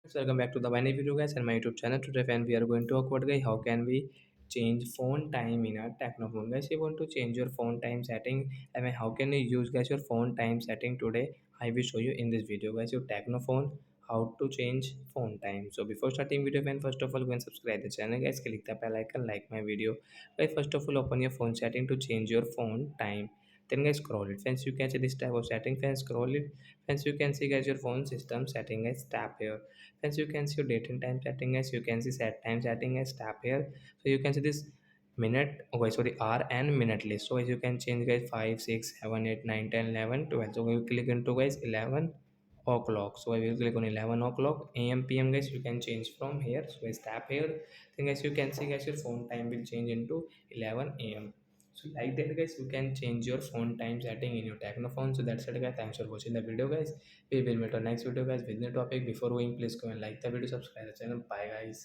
So welcome back to the Binary video guys and my YouTube channel. Today when we are going to talk about guys how can we change phone time in a Tecno phone. Guys, you want to change your phone time setting. How can you use guys your phone time setting today? I will show you in this video guys your Tecno phone how to change phone time. So before starting video, when first of all go and subscribe the channel guys, click the bell icon, like my video. Guys, first of all open your phone setting to change your phone time. Then guys scroll it. Friends, you can see this type of setting. Friends, scroll it. Friends, you can see guys your phone system setting. Guys, tap here. Friends, you can see your date and time setting. As you can see set time setting. As tap here. So you can see this minute, okay, sorry, hour and minute list. So as you can change guys 5, 6, 7, 8, 9, 10, 11, 12. So we will click into guys 11 o'clock. So I will click on 11 o'clock am pm guys. You can change from here. So guys tap here. Then guys you can see guys your phone time will change into 11 am. So like that guys, you can change your phone time setting in your Tecno phone. So that's it guys. Thanks for watching the video guys. We will meet on next video guys with new topic. Before going, please go and like the video, subscribe the channel. Bye guys.